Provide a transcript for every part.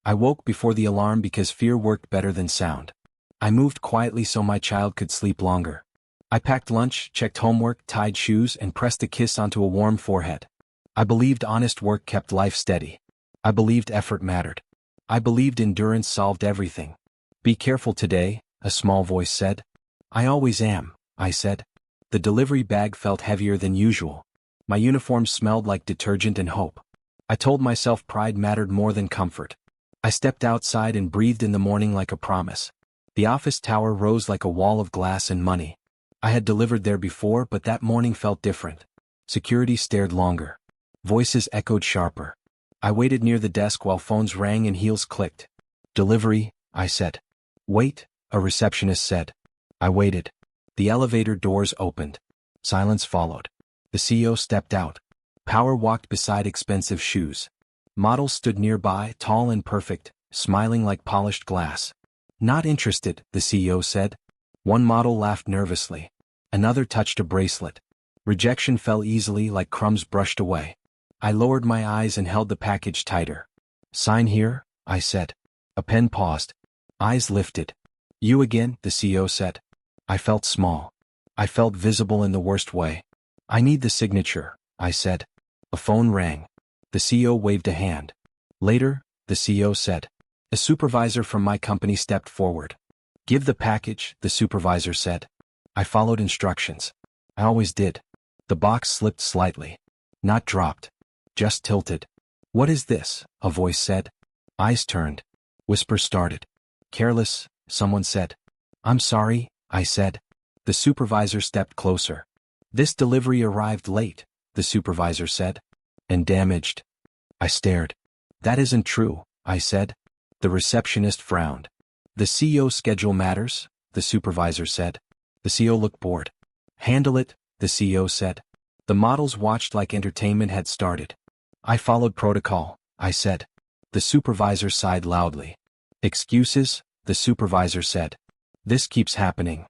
I woke before the alarm because fear worked better than sound. I moved quietly so my child could sleep longer. I packed lunch, checked homework, tied shoes, and pressed a kiss onto a warm forehead. I believed honest work kept life steady. I believed effort mattered. I believed endurance solved everything. Be careful today, a small voice said. I always am, I said. The delivery bag felt heavier than usual. My uniform smelled like detergent and hope. I told myself pride mattered more than comfort. I stepped outside and breathed in the morning like a promise. The office tower rose like a wall of glass and money. I had delivered there before, but that morning felt different. Security stared longer. Voices echoed sharper. I waited near the desk while phones rang and heels clicked. Delivery, I said. Wait, a receptionist said. I waited. The elevator doors opened. Silence followed. The CEO stepped out. Power walked beside expensive shoes. Models stood nearby, tall and perfect, smiling like polished glass. Not interested, the CEO said. One model laughed nervously. Another touched a bracelet. Rejection fell easily like crumbs brushed away. I lowered my eyes and held the package tighter. Sign here, I said. A pen paused. Eyes lifted. You again, the CEO said. I felt small. I felt visible in the worst way. I need the signature, I said. A phone rang. The CEO waved a hand. Later, the CEO said. A supervisor from my company stepped forward. Give the package, the supervisor said. I followed instructions. I always did. The box slipped slightly. Not dropped. Just tilted. What is this? A voice said. Eyes turned. Whispers started. Careless, someone said. I'm sorry, I said. The supervisor stepped closer. This delivery arrived late, the supervisor said. And damaged. I stared. That isn't true, I said. The receptionist frowned. The CEO schedule matters, the supervisor said. The CEO looked bored. Handle it, the CEO said. The models watched like entertainment had started. I followed protocol, I said. The supervisor sighed loudly. Excuses, the supervisor said. This keeps happening.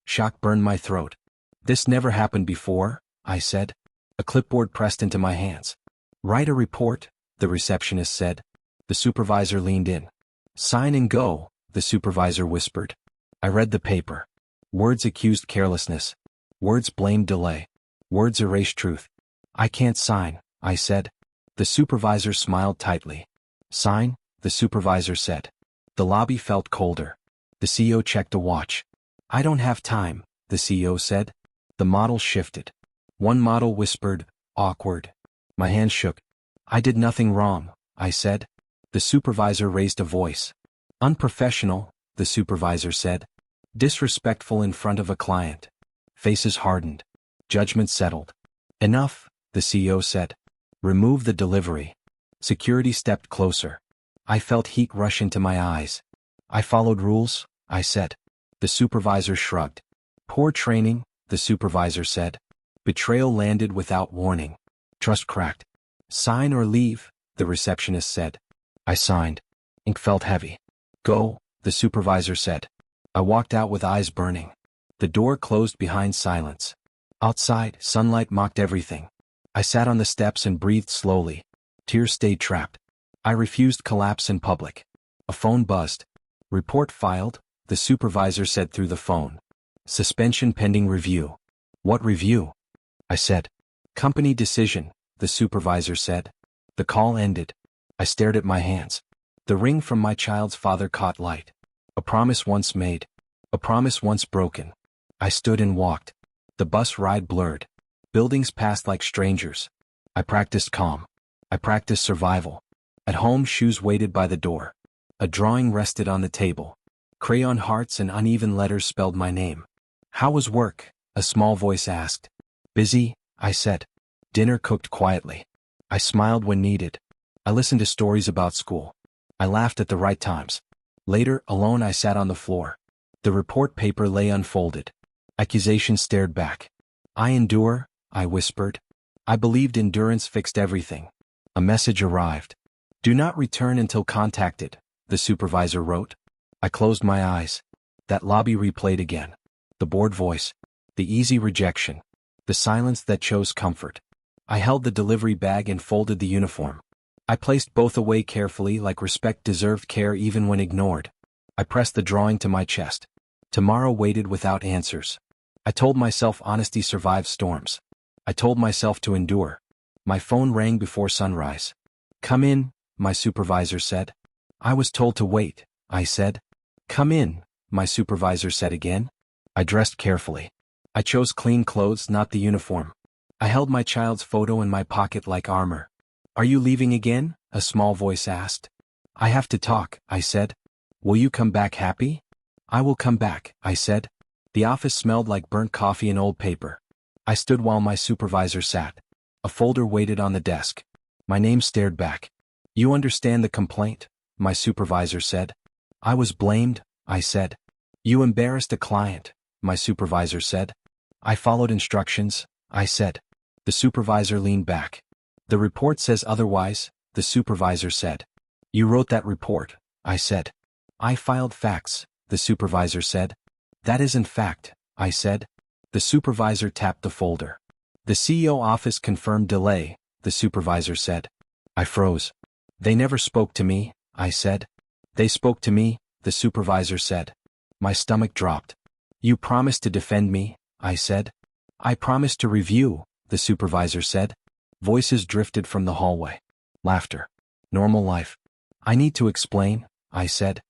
Shock burned my throat. This never happened before, I said. A clipboard pressed into my hands. Write a report, the receptionist said. The supervisor leaned in. Sign and go, the supervisor whispered. I read the paper. Words accused carelessness. Words blamed delay. Words erased truth. I can't sign, I said. The supervisor smiled tightly. Sign, the supervisor said. The lobby felt colder. The CEO checked a watch. I don't have time, the CEO said. The model shifted. One model whispered, awkward. My hand shook. I did nothing wrong, I said. The supervisor raised a voice. Unprofessional, the supervisor said. Disrespectful in front of a client. Faces hardened. Judgment settled. Enough, the CEO said. Remove the delivery. Security stepped closer. I felt heat rush into my eyes. I followed rules, I said. The supervisor shrugged. Poor training, the supervisor said. Betrayal landed without warning. Trust cracked. Sign or leave, the receptionist said. I signed. Ink felt heavy. Go, the supervisor said. I walked out with eyes burning. The door closed behind silence. Outside, sunlight mocked everything. I sat on the steps and breathed slowly. Tears stayed trapped. I refused collapse in public. A phone buzzed. Report filed, the supervisor said through the phone. Suspension pending review. What review? I said. Company decision, the supervisor said. The call ended. I stared at my hands. The ring from my child's father caught light. A promise once made. A promise once broken. I stood and walked. The bus ride blurred. Buildings passed like strangers. I practiced calm. I practiced survival. At home, shoes waited by the door. A drawing rested on the table. Crayon hearts and uneven letters spelled my name. How was work? A small voice asked. Busy, I said. Dinner cooked quietly. I smiled when needed. I listened to stories about school. I laughed at the right times. Later, alone, I sat on the floor. The report paper lay unfolded. Accusation stared back. I endure, I whispered. I believed endurance fixed everything. A message arrived. Do not return until contacted, the supervisor wrote. I closed my eyes. That lobby replayed again. The bored voice. The easy rejection. The silence that chose comfort. I held the delivery bag and folded the uniform. I placed both away carefully like respect deserved care even when ignored. I pressed the drawing to my chest. Tomorrow waited without answers. I told myself honesty survives storms. I told myself to endure. My phone rang before sunrise. "Come in," my supervisor said. "I was told to wait," I said. "Come in," my supervisor said again. I dressed carefully. I chose clean clothes, not the uniform. I held my child's photo in my pocket like armor. "Are you leaving again?" a small voice asked. "I have to talk," I said. "Will you come back happy?" "I will come back," I said. The office smelled like burnt coffee and old paper. I stood while my supervisor sat. A folder waited on the desk. My name stared back. "You understand the complaint?" my supervisor said. "I was blamed," I said. "You embarrassed a client," my supervisor said. "I followed instructions," I said. The supervisor leaned back. "The report says otherwise," the supervisor said. "You wrote that report," I said. "I filed facts," the supervisor said. "That isn't fact," I said. The supervisor tapped the folder. "The CEO office confirmed delay," the supervisor said. I froze. "They never spoke to me," I said. "They spoke to me," the supervisor said. My stomach dropped. "You promised to defend me," I said. "I promised to review," the supervisor said. Voices drifted from the hallway. Laughter. Normal life. "I need to explain," I said.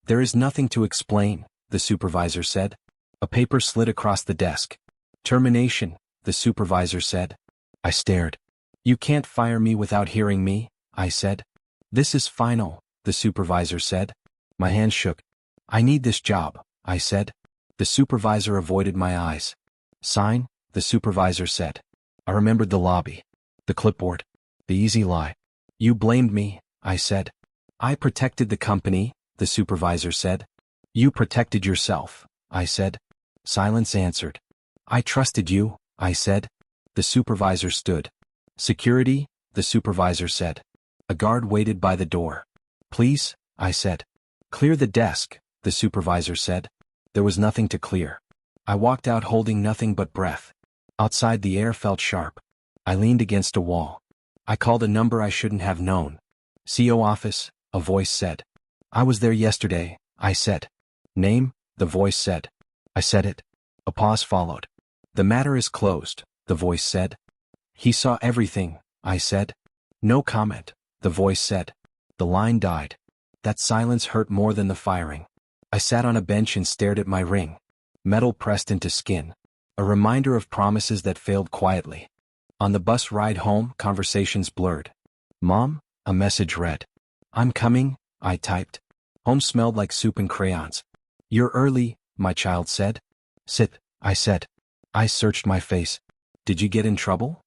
"There is nothing to explain," the supervisor said. A paper slid across the desk. "Termination," the supervisor said. I stared. "You can't fire me without hearing me," I said. "This is final," the supervisor said. My hands shook. "I need this job," I said. The supervisor avoided my eyes. "Sign," the supervisor said. I remembered the lobby. The clipboard. The easy lie. "You blamed me," I said. "I protected the company," the supervisor said. "You protected yourself," I said. Silence answered. "I trusted you," I said. The supervisor stood. "Security," the supervisor said. A guard waited by the door. "Please," I said. "Clear the desk," the supervisor said. There was nothing to clear. I walked out holding nothing but breath. Outside the air felt sharp. I leaned against a wall. I called a number I shouldn't have known. "CEO office," a voice said. "I was there yesterday," I said. "Name," the voice said. I said it. A pause followed. "The matter is closed," the voice said. "He saw everything," I said. "No comment," the voice said. The line died. That silence hurt more than the firing. I sat on a bench and stared at my ring. Metal pressed into skin. A reminder of promises that failed quietly. On the bus ride home, conversations blurred. "Mom," a message read. "I'm coming," I typed. Home smelled like soup and crayons. "You're early," my child said. "Sit," I said. I searched my face. "Did you get in trouble?"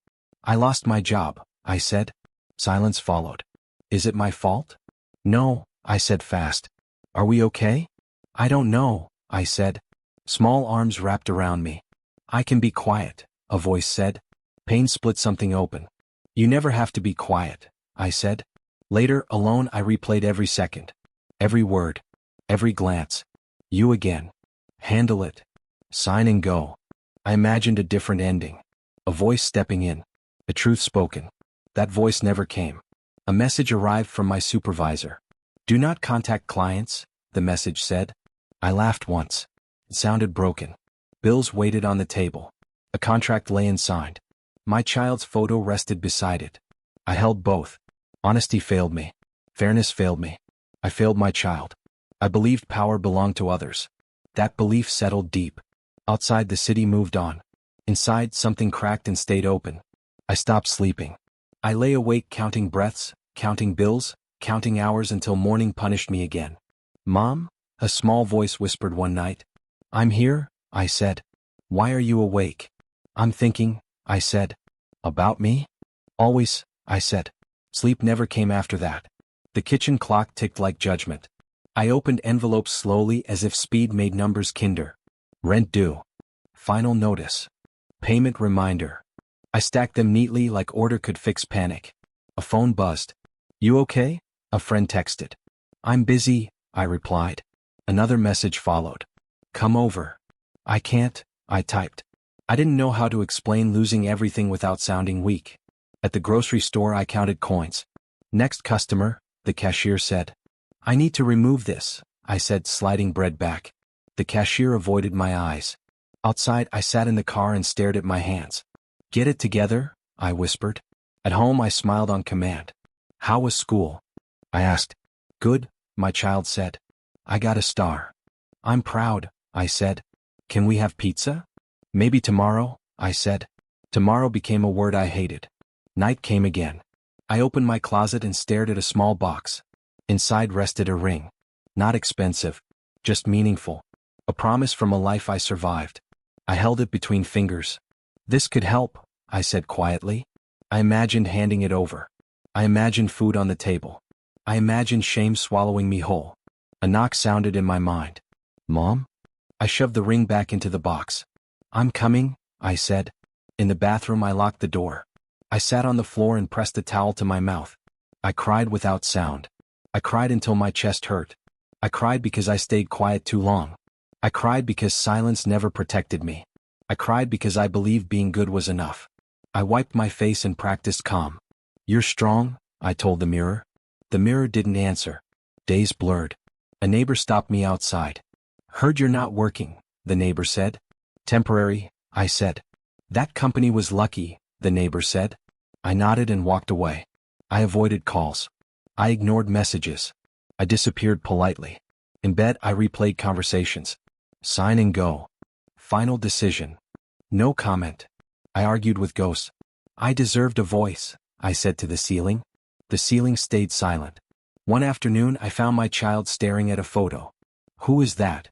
"I lost my job," I said. Silence followed. "Is it my fault?" "No," I said fast. "Are we okay?" "I don't know," I said. Small arms wrapped around me. "I can be quiet," a voice said. Pain split something open. "You never have to be quiet," I said. Later, alone, I replayed every second. Every word. Every glance. "You again. Handle it. Sign and go." I imagined a different ending. A voice stepping in. A truth spoken. That voice never came. A message arrived from my supervisor. "Do not contact clients," the message said. I laughed once. It sounded broken. Bills waited on the table. A contract lay unsigned. My child's photo rested beside it. I held both. Honesty failed me. Fairness failed me. I failed my child. I believed power belonged to others. That belief settled deep. Outside, the city moved on. Inside, something cracked and stayed open. I stopped sleeping. I lay awake counting breaths, counting bills, counting hours until morning punished me again. "Mom," a small voice whispered one night. "I'm here," I said. "Why are you awake?" "I'm thinking," I said. "About me?" "Always," I said. Sleep never came after that. The kitchen clock ticked like judgment. I opened envelopes slowly as if speed made numbers kinder. Rent due. Final notice. Payment reminder. I stacked them neatly like order could fix panic. A phone buzzed. "You okay?" a friend texted. "I'm busy," I replied. Another message followed. "Come over." "I can't," I typed. I didn't know how to explain losing everything without sounding weak. At the grocery store I counted coins. Next customer, the cashier said. I need to remove this, I said, sliding bread back. The cashier avoided my eyes. Outside, I sat in the car and stared at my hands. Get it together, I whispered. At home, I smiled on command. How was school? I asked. Good, my child said. I got a star. I'm proud, I said. Can we have pizza? Maybe tomorrow, I said. Tomorrow became a word I hated. Night came again. I opened my closet and stared at a small box. Inside rested a ring. Not expensive, just meaningful. A promise from a life I survived. I held it between fingers. This could help, I said quietly. I imagined handing it over. I imagined food on the table. I imagined shame swallowing me whole. A knock sounded in my mind. Mom? I shoved the ring back into the box. I'm coming, I said. In the bathroom, I locked the door. I sat on the floor and pressed a towel to my mouth. I cried without sound. I cried until my chest hurt. I cried because I stayed quiet too long. I cried because silence never protected me. I cried because I believed being good was enough. I wiped my face and practiced calm. You're strong, I told the mirror. The mirror didn't answer. Days blurred. A neighbor stopped me outside. Heard you're not working, the neighbor said. Temporary, I said. That company was lucky, the neighbor said. I nodded and walked away. I avoided calls. I ignored messages. I disappeared politely. In bed, I replayed conversations. Sign and go. Final decision. No comment. I argued with ghosts. I deserved a voice, I said to the ceiling. The ceiling stayed silent. One afternoon, I found my child staring at a photo. Who is that?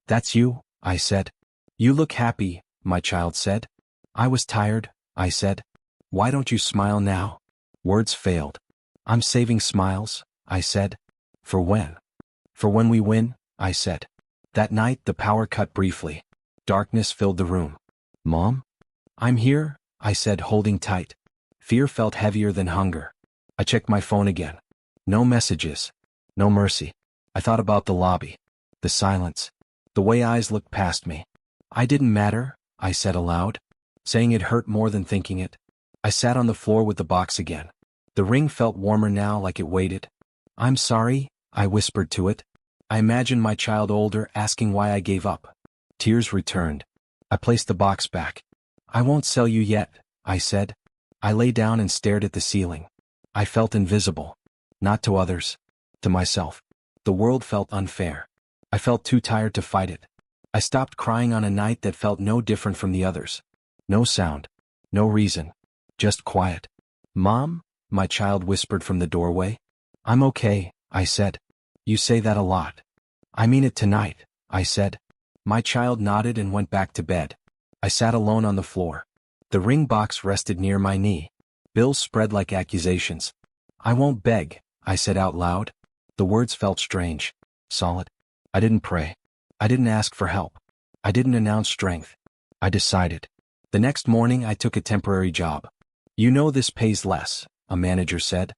That's you, I said. You look happy, my child said. I was tired, I said. Why don't you smile now? Words failed. I'm saving smiles, I said. For when? For when we win, I said. That night, the power cut briefly. Darkness filled the room. Mom? I'm here, I said, holding tight. Fear felt heavier than hunger. I checked my phone again. No messages. No mercy. I thought about the lobby. The silence. The way eyes looked past me. I didn't matter, I said aloud. Saying it hurt more than thinking it. I sat on the floor with the box again. The ring felt warmer now, like it waited. I'm sorry, I whispered to it. I imagined my child older, asking why I gave up. Tears returned. I placed the box back. I won't sell you yet, I said. I lay down and stared at the ceiling. I felt invisible. Not to others. To myself. The world felt unfair. I felt too tired to fight it. I stopped crying on a night that felt no different from the others. No sound. No reason. Just quiet. Mom? My child whispered from the doorway. I'm okay, I said. You say that a lot. I mean it tonight, I said. My child nodded and went back to bed. I sat alone on the floor. The ring box rested near my knee. Bills spread like accusations. I won't beg, I said out loud. The words felt strange. Solid. I didn't pray. I didn't ask for help. I didn't announce strength. I decided. The next morning, I took a temporary job. You know this pays less, a manager said.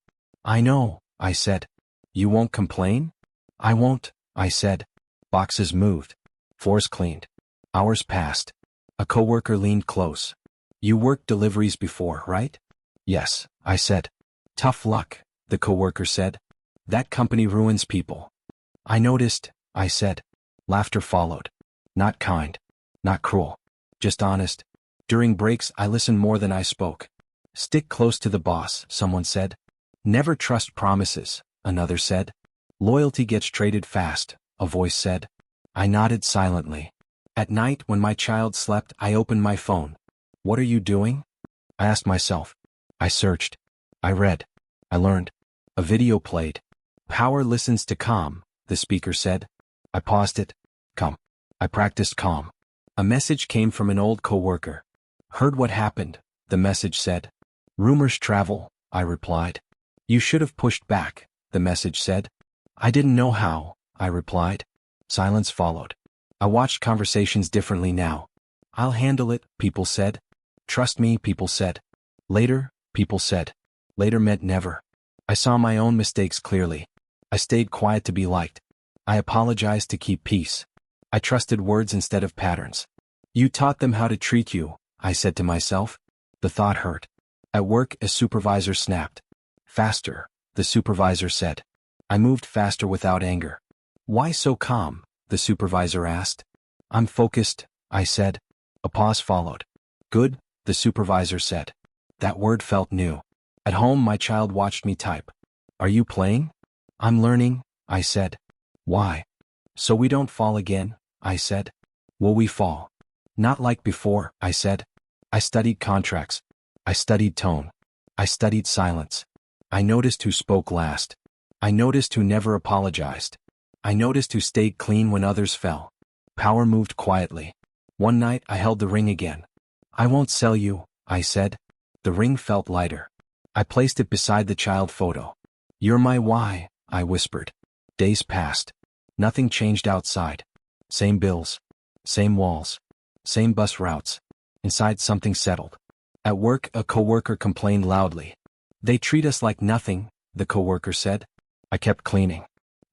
I know, I said. You won't complain? I won't, I said. Boxes moved. Floors cleaned. Hours passed. A coworker leaned close. You worked deliveries before, right? Yes, I said. Tough luck, the coworker said. That company ruins people. I noticed, I said. Laughter followed. Not kind. Not cruel. Just honest. During breaks, I listened more than I spoke. Stick close to the boss, someone said. Never trust promises, another said. Loyalty gets traded fast, a voice said. I nodded silently. At night, when my child slept, I opened my phone. What are you doing? I asked myself. I searched. I read. I learned. A video played. Power listens to calm, the speaker said. I paused it. Calm. I practiced calm. A message came from an old coworker. Heard what happened, the message said. Rumors travel, I replied. You should have pushed back, the message said. I didn't know how, I replied. Silence followed. I watched conversations differently now. I'll handle it, people said. Trust me, people said. Later, people said. Later meant never. I saw my own mistakes clearly. I stayed quiet to be liked. I apologized to keep peace. I trusted words instead of patterns. You taught them how to treat you, I said to myself. The thought hurt. At work, a supervisor snapped. Faster, the supervisor said. I moved faster without anger. Why so calm? The supervisor asked. I'm focused, I said. A pause followed. Good, the supervisor said. That word felt new. At home, my child watched me type. Are you playing? I'm learning, I said. Why? So we don't fall again, I said. Will we fall? Not like before, I said. I studied contracts. I studied tone. I studied silence. I noticed who spoke last. I noticed who never apologized. I noticed who stayed clean when others fell. Power moved quietly. One night I held the ring again. I won't sell you, I said. The ring felt lighter. I placed it beside the child photo. You're my why, I whispered. Days passed. Nothing changed outside. Same bills. Same walls. Same bus routes. Inside, something settled. At work, a coworker complained loudly. They treat us like nothing, the coworker said. I kept cleaning.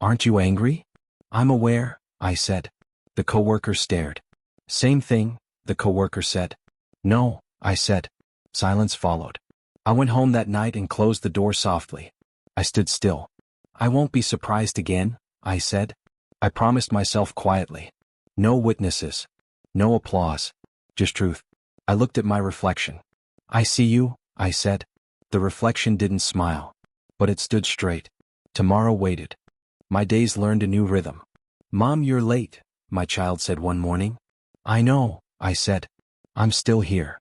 Aren't you angry? I'm aware, I said. The coworker stared. Same thing, the coworker said. No, I said. Silence followed. I went home that night and closed the door softly. I stood still. I won't be surprised again, I said. I promised myself quietly. No witnesses. No applause. Just truth. I looked at my reflection. I see you, I said. The reflection didn't smile. But it stood straight. Tomorrow waited. My days learned a new rhythm. Mom, you're late, my child said one morning. I know, I said. I'm still here.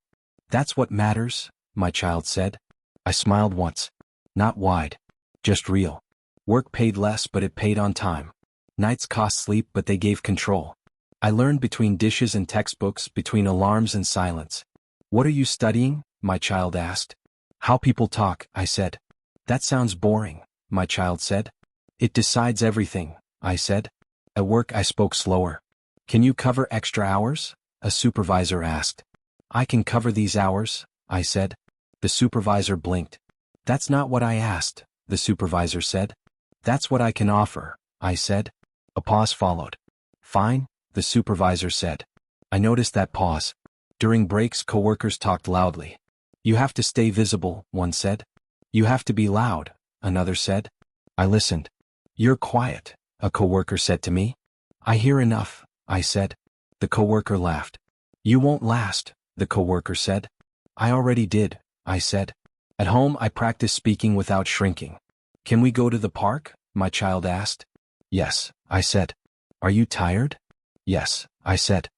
That's what matters, my child said. I smiled once. Not wide. Just real. Work paid less, but it paid on time. Nights cost sleep, but they gave control. I learned between dishes and textbooks, between alarms and silence. What are you studying? My child asked. How people talk, I said. That sounds boring, my child said. It decides everything, I said. At work I spoke slower. Can you cover extra hours? A supervisor asked. I can cover these hours, I said. The supervisor blinked. That's not what I asked, the supervisor said. That's what I can offer, I said. A pause followed. Fine, the supervisor said. I noticed that pause. During breaks, coworkers talked loudly. You have to stay visible, one said. You have to be loud, another said. I listened. You're quiet, a coworker said to me. I hear enough, I said. The coworker laughed. You won't last, the coworker said. I already did, I said. At home I practiced speaking without shrinking. Can we go to the park? My child asked. Yes, I said. Are you tired? Yes, I said.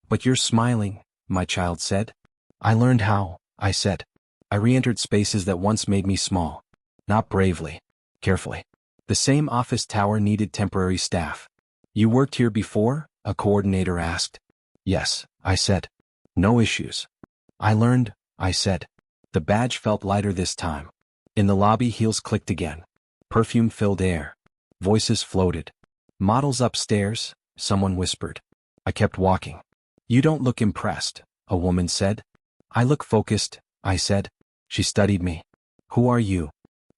But you're smiling, my child said. I learned how, I said. I re-entered spaces that once made me small. Not bravely, carefully. The same office tower needed temporary staff. You worked here before? A coordinator asked. Yes, I said. No issues. I learned, I said. The badge felt lighter this time. In the lobby, heels clicked again. Perfume filled air. Voices floated. Models upstairs, someone whispered. I kept walking. You don't look impressed, a woman said. I look focused, I said. She studied me. Who are you?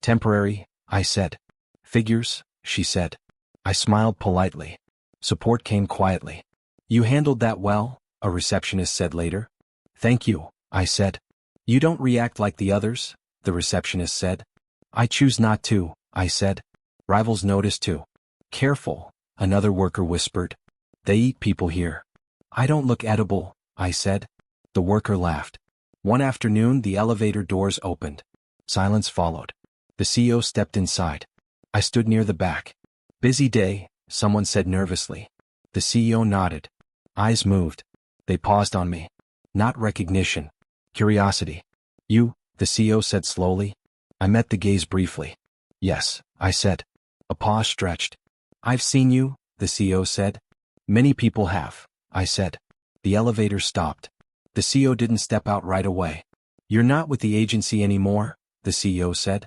Temporary, I said. Figures, she said. I smiled politely. Support came quietly. You handled that well, a receptionist said later. Thank you, I said. You don't react like the others, the receptionist said. I choose not to, I said. Rivals noticed too. Careful, another worker whispered. They eat people here. I don't look edible, I said. The worker laughed. One afternoon, the elevator doors opened. Silence followed. The CEO stepped inside. I stood near the back. Busy day, someone said nervously. The CEO nodded. Eyes moved. They paused on me. Not recognition. Curiosity. You, the CEO said slowly. I met the gaze briefly. Yes, I said. A pause stretched. I've seen you, the CEO said. Many people have, I said. The elevator stopped. The CEO didn't step out right away. You're not with the agency anymore, the CEO said.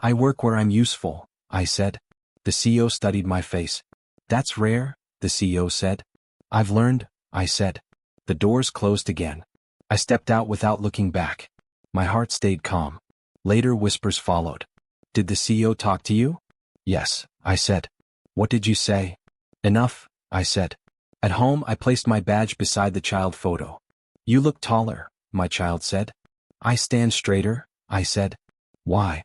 I work where I'm useful, I said. The CEO studied my face. That's rare, the CEO said. I've learned, I said. The doors closed again. I stepped out without looking back. My heart stayed calm. Later whispers followed. Did the CEO talk to you? Yes, I said. What did you say? Enough, I said. At home, I placed my badge beside the child photo. You look taller, my child said. I stand straighter, I said. Why?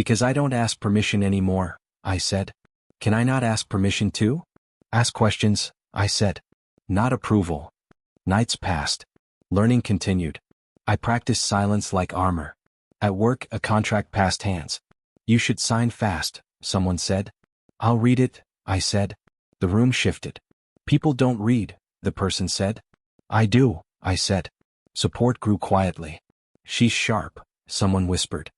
Because I don't ask permission anymore, I said. Can I not ask permission too? Ask questions, I said. Not approval. Nights passed. Learning continued. I practiced silence like armor. At work, a contract passed hands. You should sign fast, someone said. I'll read it, I said. The room shifted. People don't read, the person said. I do, I said. Support grew quietly. She's sharp, someone whispered.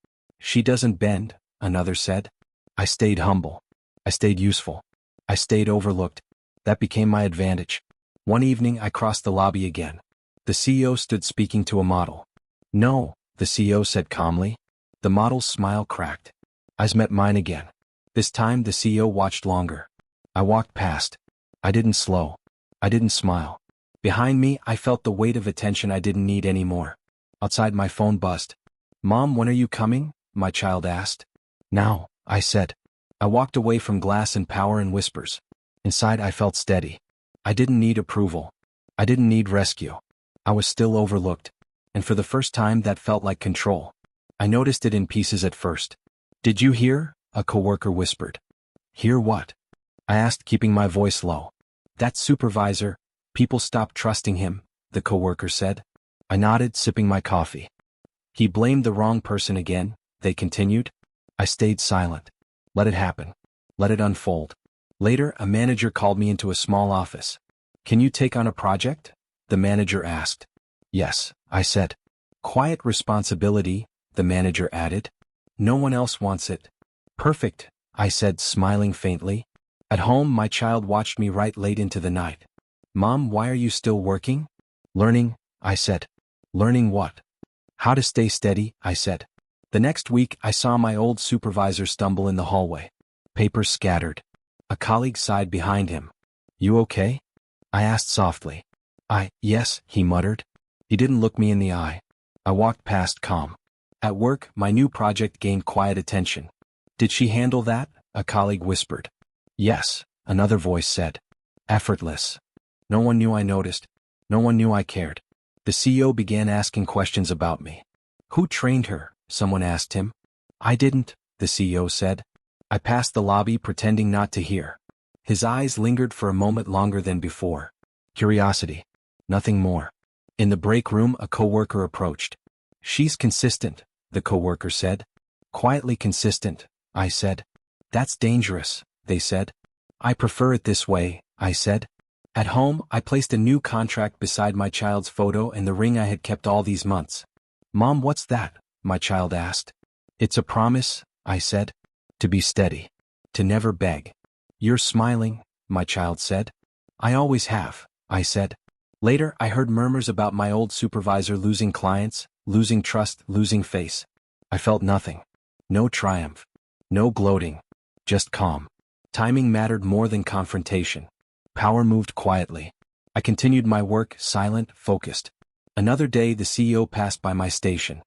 She doesn't bend, another said. I stayed humble. I stayed useful. I stayed overlooked. That became my advantage. One evening I crossed the lobby again. The CEO stood speaking to a model. No, the CEO said calmly. The model's smile cracked. Eyes met mine again. This time the CEO watched longer. I walked past. I didn't slow. I didn't smile. Behind me I felt the weight of attention I didn't need anymore. Outside my phone buzzed. Mom, when are you coming? My child asked. Now, I said. I walked away from glass and power and whispers. Inside I felt steady. I didn't need approval. I didn't need rescue. I was still overlooked. And for the first time that felt like control. I noticed it in pieces at first. Did you hear? A coworker whispered. Hear what? I asked, keeping my voice low. That supervisor, people stopped trusting him, the coworker said. I nodded, sipping my coffee. He blamed the wrong person again, they continued. I stayed silent. Let it happen. Let it unfold. Later, a manager called me into a small office. Can you take on a project? The manager asked. Yes, I said. Quiet responsibility, the manager added. No one else wants it. Perfect, I said, smiling faintly. At home, my child watched me write late into the night. Mom, why are you still working? Learning, I said. Learning what? How to stay steady, I said. The next week, I saw my old supervisor stumble in the hallway. Papers scattered. A colleague sighed behind him. You okay? I asked softly. Yes, he muttered. He didn't look me in the eye. I walked past calm. At work, my new project gained quiet attention. Did she handle that? A colleague whispered. Yes, another voice said. Effortless. No one knew I noticed. No one knew I cared. The CEO began asking questions about me. Who trained her? Someone asked him. I didn't, the CEO said. I passed the lobby pretending not to hear. His eyes lingered for a moment longer than before. Curiosity. Nothing more. In the break room, a coworker approached. She's consistent, the coworker said. Quietly consistent, I said. That's dangerous, they said. I prefer it this way, I said. At home, I placed a new contract beside my child's photo and the ring I had kept all these months. Mom, what's that? My child asked. It's a promise, I said. To be steady. To never beg. You're smiling, my child said. I always have, I said. Later, I heard murmurs about my old supervisor losing clients, losing trust, losing face. I felt nothing. No triumph. No gloating. Just calm. Timing mattered more than confrontation. Power moved quietly. I continued my work, silent, focused. Another day, the CEO passed by my station.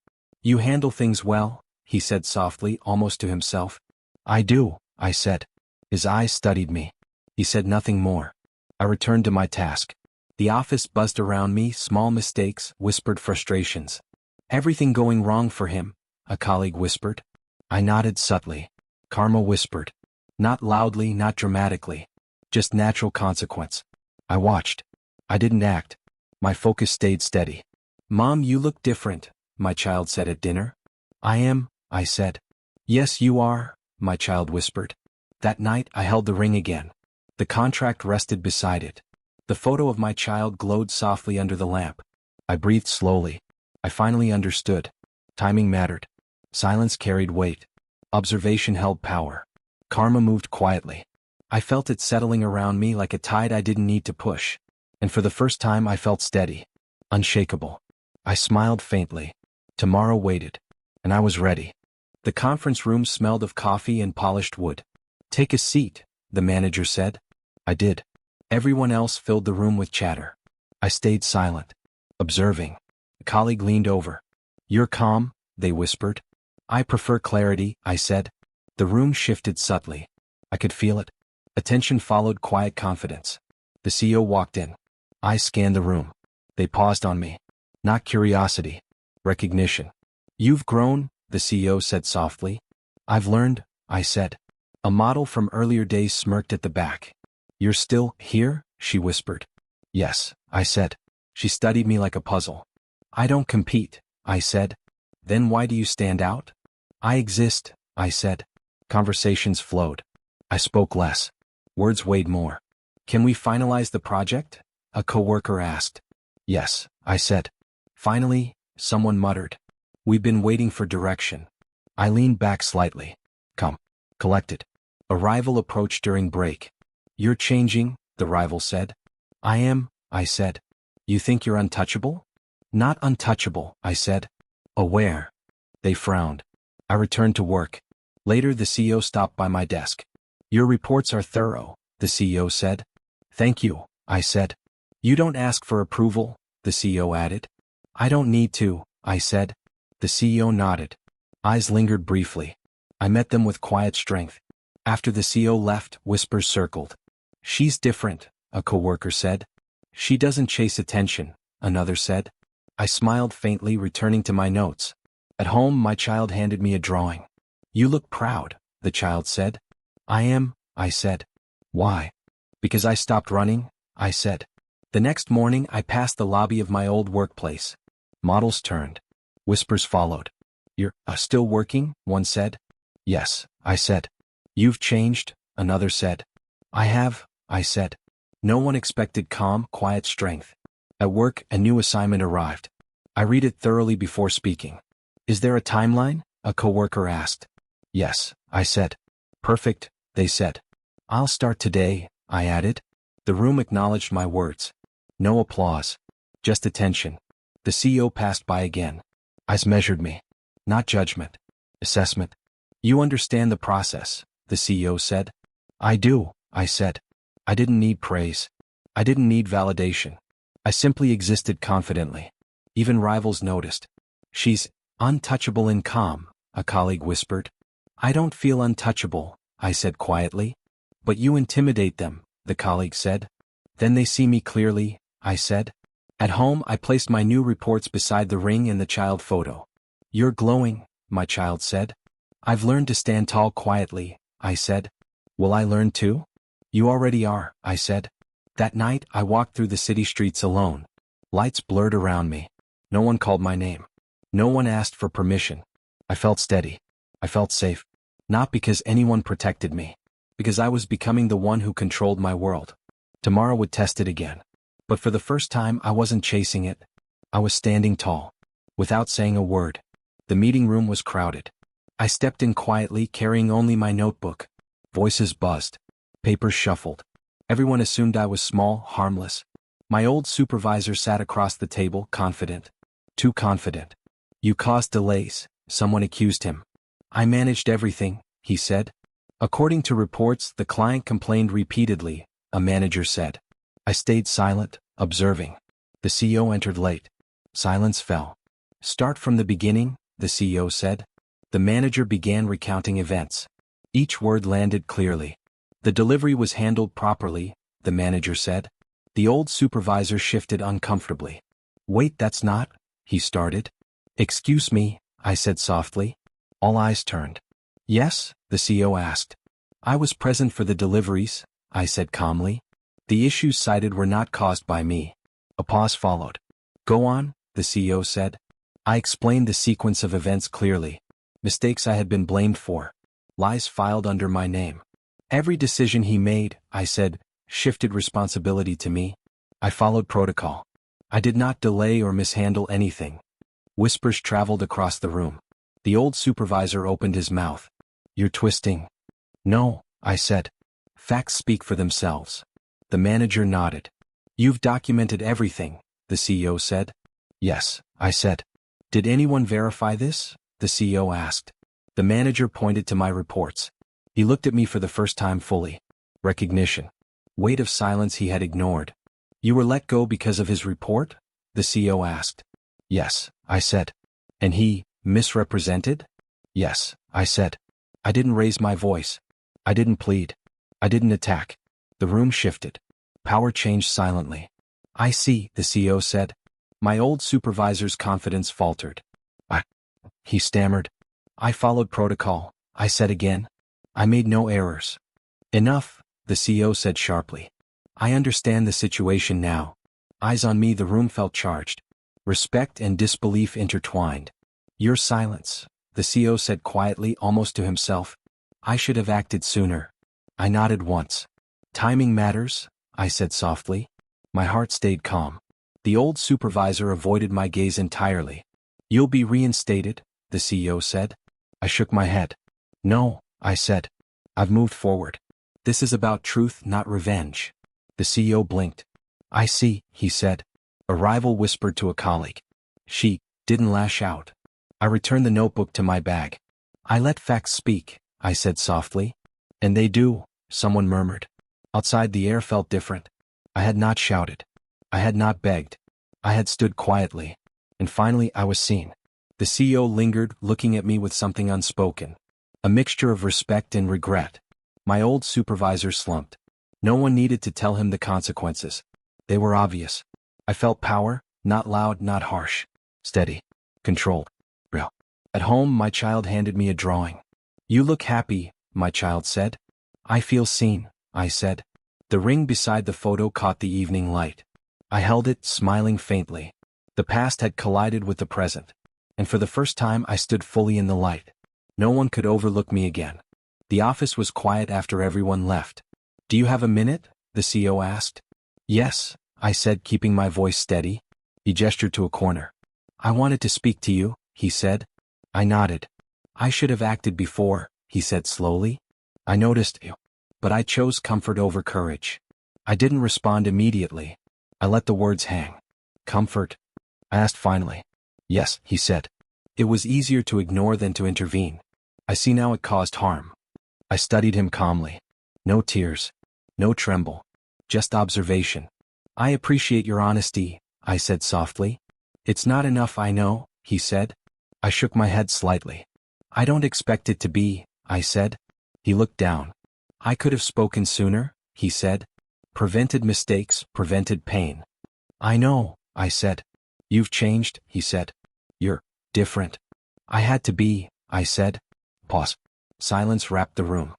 You handle things well, he said softly, almost to himself. I do, I said. His eyes studied me. He said nothing more. I returned to my task. The office buzzed around me, small mistakes, whispered frustrations. Everything going wrong for him, a colleague whispered. I nodded subtly. Karma whispered. Not loudly, not dramatically. Just natural consequence. I watched. I didn't act. My focus stayed steady. Mom, you look different, my child said at dinner. I am, I said. Yes, you are, my child whispered. That night, I held the ring again. The contract rested beside it. The photo of my child glowed softly under the lamp. I breathed slowly. I finally understood. Timing mattered. Silence carried weight. Observation held power. Karma moved quietly. I felt it settling around me like a tide I didn't need to push. And for the first time I felt steady. Unshakable. I smiled faintly. Tomorrow waited. And I was ready. The conference room smelled of coffee and polished wood. Take a seat, the manager said. I did. Everyone else filled the room with chatter. I stayed silent. Observing. A colleague leaned over. You're calm, they whispered. I prefer clarity, I said. The room shifted subtly. I could feel it. Attention followed quiet confidence. The CEO walked in. I scanned the room. They paused on me. Not curiosity. Recognition. You've grown, the CEO said softly. I've learned, I said. A model from earlier days smirked at the back. You're still here? She whispered. Yes, I said. She studied me like a puzzle. I don't compete, I said. Then why do you stand out? I exist, I said. Conversations flowed. I spoke less. Words weighed more. Can we finalize the project? A coworker asked. Yes, I said. Finally, someone muttered. We've been waiting for direction. I leaned back slightly. Come. Collected. A rival approached during break. You're changing, the rival said. I am, I said. You think you're untouchable? Not untouchable, I said. Aware. They frowned. I returned to work. Later the CEO stopped by my desk. Your reports are thorough, the CEO said. Thank you, I said. You don't ask for approval, the CEO added. I don't need to, I said. The CEO nodded. Eyes lingered briefly. I met them with quiet strength. After the CEO left, whispers circled. She's different, a coworker said. She doesn't chase attention, another said. I smiled faintly, returning to my notes. At home, my child handed me a drawing. You look proud, the child said. I am, I said. Why? Because I stopped running, I said. The next morning, I passed the lobby of my old workplace. Models turned. Whispers followed. You're still working? One said. Yes, I said. You've changed, another said. I have, I said. No one expected calm, quiet strength. At work, a new assignment arrived. I read it thoroughly before speaking. Is there a timeline? A coworker asked. Yes, I said. Perfect, they said. I'll start today, I added. The room acknowledged my words. No applause. Just attention. The CEO passed by again. Eyes measured me. Not judgment. Assessment. You understand the process, the CEO said. I do, I said. I didn't need praise. I didn't need validation. I simply existed confidently. Even rivals noticed. She's untouchable and calm, a colleague whispered. I don't feel untouchable, I said quietly. But you intimidate them, the colleague said. Then they see me clearly, I said. At home, I placed my new reports beside the ring and the child photo. You're glowing, my child said. I've learned to stand tall quietly, I said. Will I learn too? You already are, I said. That night, I walked through the city streets alone. Lights blurred around me. No one called my name. No one asked for permission. I felt steady. I felt safe. Not because anyone protected me. Because I was becoming the one who controlled my world. Tomorrow would test it again. But for the first time, I wasn't chasing it. I was standing tall. Without saying a word. The meeting room was crowded. I stepped in quietly, carrying only my notebook. Voices buzzed. Papers shuffled. Everyone assumed I was small, harmless. My old supervisor sat across the table, confident. Too confident. You caused delays, someone accused him. I managed everything, he said. According to reports, the client complained repeatedly, a manager said. I stayed silent, observing. The CEO entered late. Silence fell. Start from the beginning, the CEO said. The manager began recounting events. Each word landed clearly. The delivery was handled properly, the manager said. The old supervisor shifted uncomfortably. Wait, that's not, he started. Excuse me, I said softly. All eyes turned. Yes, the CEO asked. I was present for the deliveries, I said calmly. The issues cited were not caused by me. A pause followed. Go on, the CEO said. I explained the sequence of events clearly. Mistakes I had been blamed for. Lies filed under my name. Every decision he made, I said, shifted responsibility to me. I followed protocol. I did not delay or mishandle anything. Whispers traveled across the room. The old supervisor opened his mouth. You're twisting. No, I said. Facts speak for themselves. The manager nodded. You've documented everything, the CEO said. Yes, I said. Did anyone verify this? The CEO asked. The manager pointed to my reports. He looked at me for the first time fully. Recognition. Weight of silence he had ignored. You were let go because of his report? The CEO asked. Yes, I said. And he misrepresented? Yes, I said. I didn't raise my voice. I didn't plead. I didn't attack. The room shifted. Power changed silently. I see, the CEO said. My old supervisor's confidence faltered. He stammered. I followed protocol, I said again. I made no errors. Enough, the CEO said sharply. I understand the situation now. Eyes on me, the room felt charged. Respect and disbelief intertwined. Your silence, the CEO said quietly, almost to himself. I should have acted sooner. I nodded once. Timing matters, I said softly. My heart stayed calm. The old supervisor avoided my gaze entirely. You'll be reinstated, the CEO said. I shook my head. No, I said. I've moved forward. This is about truth, not revenge. The CEO blinked. I see, he said. A rival whispered to a colleague. She didn't lash out. I returned the notebook to my bag. I let facts speak, I said softly. And they do, someone murmured. Outside the air felt different. I had not shouted. I had not begged. I had stood quietly. And finally I was seen. The CEO lingered, looking at me with something unspoken. A mixture of respect and regret. My old supervisor slumped. No one needed to tell him the consequences. They were obvious. I felt power, not loud, not harsh. Steady. Controlled. Real. At home, my child handed me a drawing. You look happy, my child said. I feel seen, I said. The ring beside the photo caught the evening light. I held it, smiling faintly. The past had collided with the present. And for the first time I stood fully in the light. No one could overlook me again. The office was quiet after everyone left. Do you have a minute? The CEO asked. Yes, I said, keeping my voice steady. He gestured to a corner. I wanted to speak to you, he said. I nodded. I should have acted before, he said slowly. I noticed you. But I chose comfort over courage. I didn't respond immediately. I let the words hang. Comfort? I asked finally. Yes, he said. It was easier to ignore than to intervene. I see now it caused harm. I studied him calmly. No tears. No tremble. Just observation. I appreciate your honesty, I said softly. It's not enough, I know, he said. I shook my head slightly. I don't expect it to be, I said. He looked down. I could have spoken sooner, he said. Prevented mistakes, prevented pain. I know, I said. You've changed, he said. You're different. I had to be, I said. Pause. Silence wrapped the room.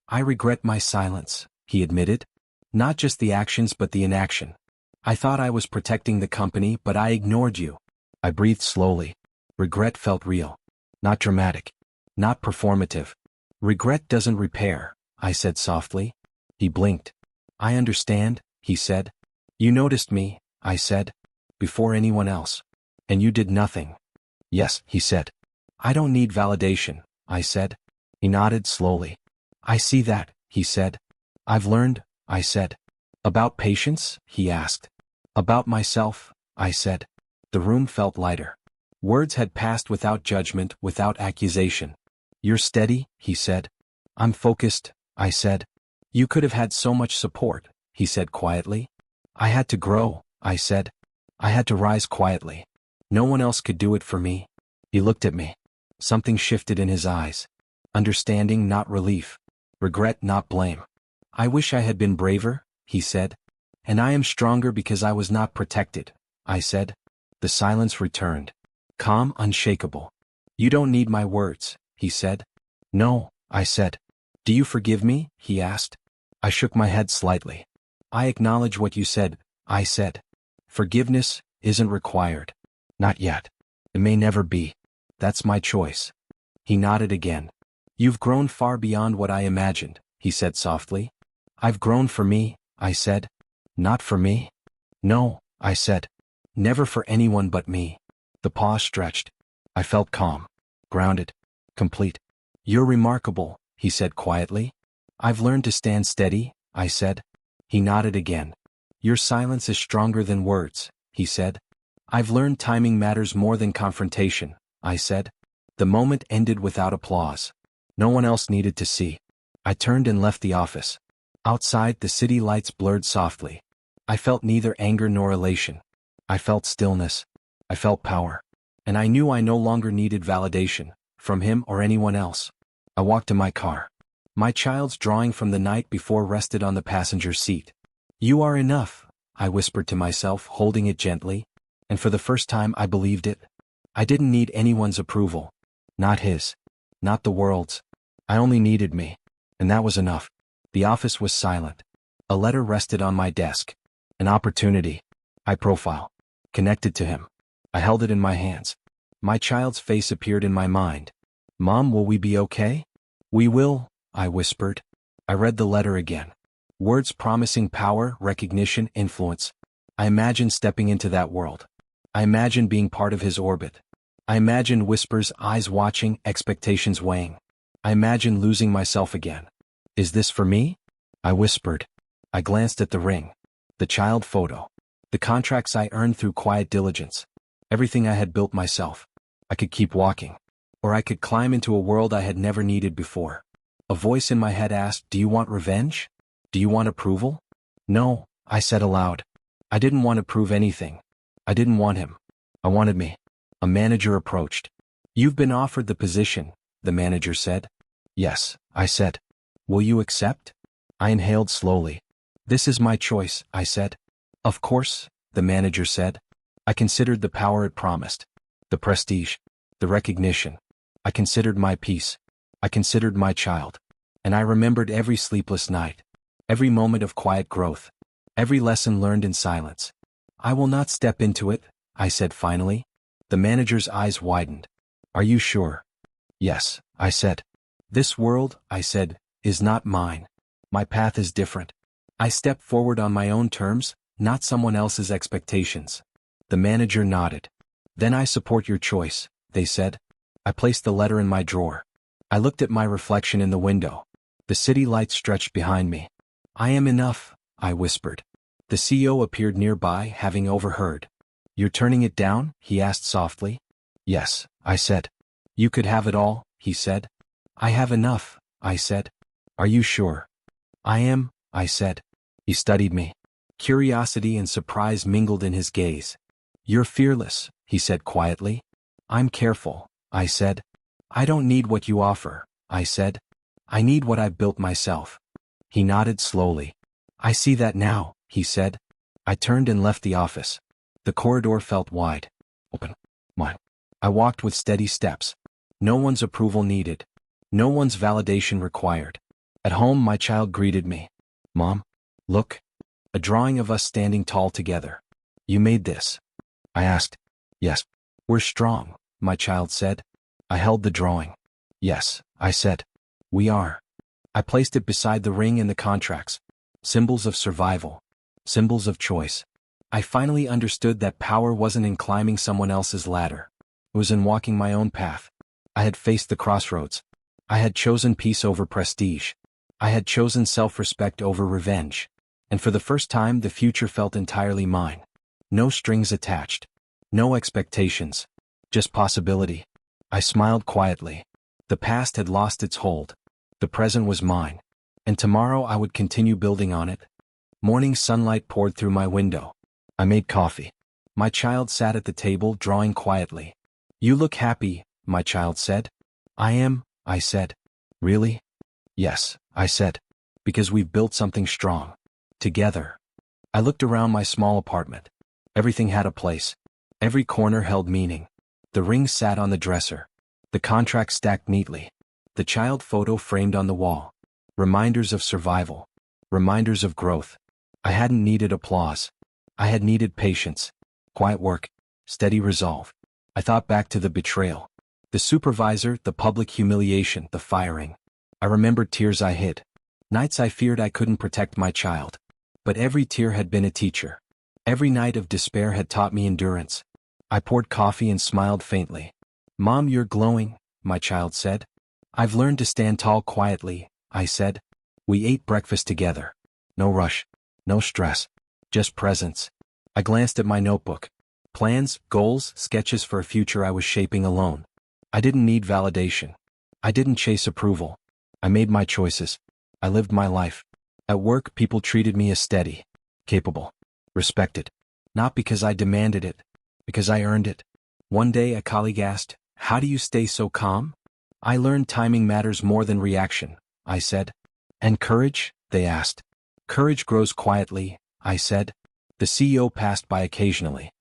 I regret my silence, he admitted. Not just the actions but the inaction. I thought I was protecting the company, but I ignored you. I breathed slowly. Regret felt real. Not dramatic. Not performative. Regret doesn't repair, I said softly. He blinked. I understand, he said. You noticed me, I said. Before anyone else. And you did nothing. Yes, he said. I don't need validation, I said. He nodded slowly. I see that, he said. I've learned, I said. About patience, he asked. About myself, I said. The room felt lighter. Words had passed without judgment, without accusation. You're steady, he said. I'm focused, I said. You could have had so much support, he said quietly. I had to grow, I said. I had to rise quietly. No one else could do it for me. He looked at me. Something shifted in his eyes. Understanding, not relief. Regret, not blame. I wish I had been braver, he said. And I am stronger because I was not protected, I said. The silence returned. Calm, unshakable. You don't need my words, he said. No, I said. Do you forgive me? He asked. I shook my head slightly. I acknowledge what you said, I said. Forgiveness isn't required. Not yet. It may never be. That's my choice. He nodded again. You've grown far beyond what I imagined, he said softly. I've grown for me, I said. Not for me? No, I said. Never for anyone but me. The pause stretched. I felt calm, grounded, complete. You're remarkable, he said quietly. I've learned to stand steady, I said. He nodded again. Your silence is stronger than words, he said. I've learned timing matters more than confrontation, I said. The moment ended without applause. No one else needed to see. I turned and left the office. Outside, the city lights blurred softly. I felt neither anger nor elation. I felt stillness. I felt power. And I knew I no longer needed validation, from him or anyone else. I walked to my car. My child's drawing from the night before rested on the passenger seat. You are enough, I whispered to myself, holding it gently. And for the first time I believed it. I didn't need anyone's approval. Not his. Not the world's. I only needed me. And that was enough. The office was silent. A letter rested on my desk. An opportunity. High profile. Connected to him. I held it in my hands. My child's face appeared in my mind. Mom, will we be okay? We will, I whispered. I read the letter again. Words promising power, recognition, influence. I imagined stepping into that world. I imagined being part of his orbit. I imagined whispers, eyes watching, expectations weighing. I imagined losing myself again. Is this for me? I whispered. I glanced at the ring. The child photo. The contracts I earned through quiet diligence. Everything I had built myself. I could keep walking. Or I could climb into a world I had never needed before. A voice in my head asked, do you want revenge? Do you want approval? No, I said aloud. I didn't want to prove anything. I didn't want him. I wanted me. A manager approached. You've been offered the position, the manager said. Yes, I said. Will you accept? I inhaled slowly. This is my choice, I said. Of course, the manager said. I considered the power it promised. The prestige. The recognition. I considered my peace. I considered my child. And I remembered every sleepless night. Every moment of quiet growth. Every lesson learned in silence. I will not step into it, I said finally. The manager's eyes widened. Are you sure? Yes, I said. This world, I said, is not mine. My path is different. I step forward on my own terms, not someone else's expectations. The manager nodded. Then I support your choice, they said. I placed the letter in my drawer. I looked at my reflection in the window. The city lights stretched behind me. I am enough, I whispered. The CEO appeared nearby, having overheard. You're turning it down? He asked softly. Yes, I said. You could have it all, he said. I have enough, I said. Are you sure? I am, I said. He studied me. Curiosity and surprise mingled in his gaze. You're fearless, he said quietly. I'm careful, I said. I don't need what you offer, I said. I need what I've built myself. He nodded slowly. I see that now, he said. I turned and left the office. The corridor felt wide. Open. Mine. I walked with steady steps. No one's approval needed. No one's validation required. At home, my child greeted me. Mom, look. A drawing of us standing tall together. You made this. I asked. Yes. We're strong, my child said. I held the drawing. Yes, I said. We are. I placed it beside the ring and the contracts. Symbols of survival. Symbols of choice. I finally understood that power wasn't in climbing someone else's ladder. It was in walking my own path. I had faced the crossroads. I had chosen peace over prestige. I had chosen self-respect over revenge. And for the first time, the future felt entirely mine. No strings attached. No expectations. Just possibility. I smiled quietly. The past had lost its hold. The present was mine. And tomorrow I would continue building on it. Morning sunlight poured through my window. I made coffee. My child sat at the table, drawing quietly. You look happy, my child said. I am, I said. Really? Yes, I said. Because we've built something strong. Together. I looked around my small apartment. Everything had a place. Every corner held meaning. The ring sat on the dresser. The contract stacked neatly. The child photo framed on the wall. Reminders of survival. Reminders of growth. I hadn't needed applause. I had needed patience. Quiet work. Steady resolve. I thought back to the betrayal. The supervisor, the public humiliation, the firing. I remembered tears I hid. Nights I feared I couldn't protect my child. But every tear had been a teacher. Every night of despair had taught me endurance. I poured coffee and smiled faintly. Mom, you're glowing, my child said. I've learned to stand tall quietly, I said. We ate breakfast together. No rush. No stress. Just presence. I glanced at my notebook. Plans, goals, sketches for a future I was shaping alone. I didn't need validation. I didn't chase approval. I made my choices. I lived my life. At work, people treated me as steady, capable, respected. Not because I demanded it, because I earned it. One day a colleague asked, how do you stay so calm? I learned timing matters more than reaction, I said. And courage? They asked. Courage grows quietly, I said. The CEO passed by occasionally.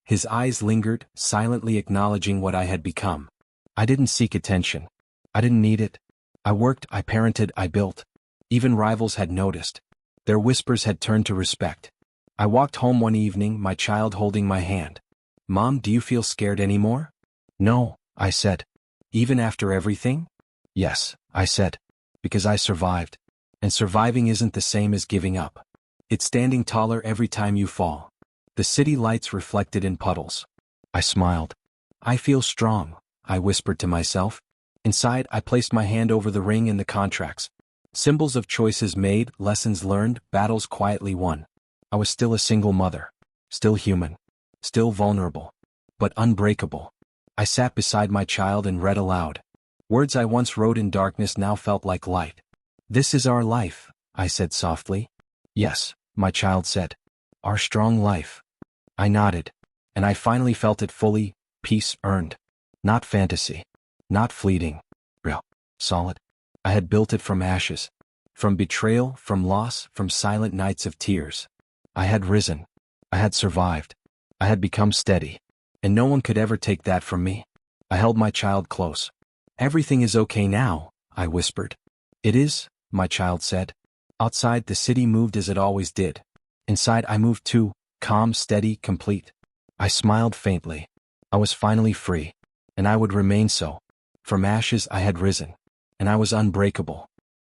His eyes lingered, silently acknowledging what I had become. I didn't seek attention. I didn't need it. I worked, I parented, I built. Even rivals had noticed. Their whispers had turned to respect. I walked home one evening, my child holding my hand. "Mom, do you feel scared anymore?" "No," I said. "Even after everything?" "Yes," I said. "Because I survived. And surviving isn't the same as giving up. It's standing taller every time you fall." The city lights reflected in puddles. I smiled. "I feel strong," I whispered to myself. Inside, I placed my hand over the ring and the contracts. Symbols of choices made, lessons learned, battles quietly won. I was still a single mother. Still human. Still vulnerable. But unbreakable. I sat beside my child and read aloud. Words I once wrote in darkness now felt like light. "This is our life," I said softly. "Yes," my child said. "Our strong life." I nodded. And I finally felt it fully, peace earned. Not fantasy. Not fleeting. Real. Solid. I had built it from ashes. From betrayal, from loss, from silent nights of tears. I had risen. I had survived. I had become steady. And no one could ever take that from me. I held my child close. "Everything is okay now," I whispered. "It is," my child said. Outside, the city moved as it always did. Inside, I moved too, calm, steady, complete. I smiled faintly. I was finally free. And I would remain so. From ashes I had risen. And I was unbreakable.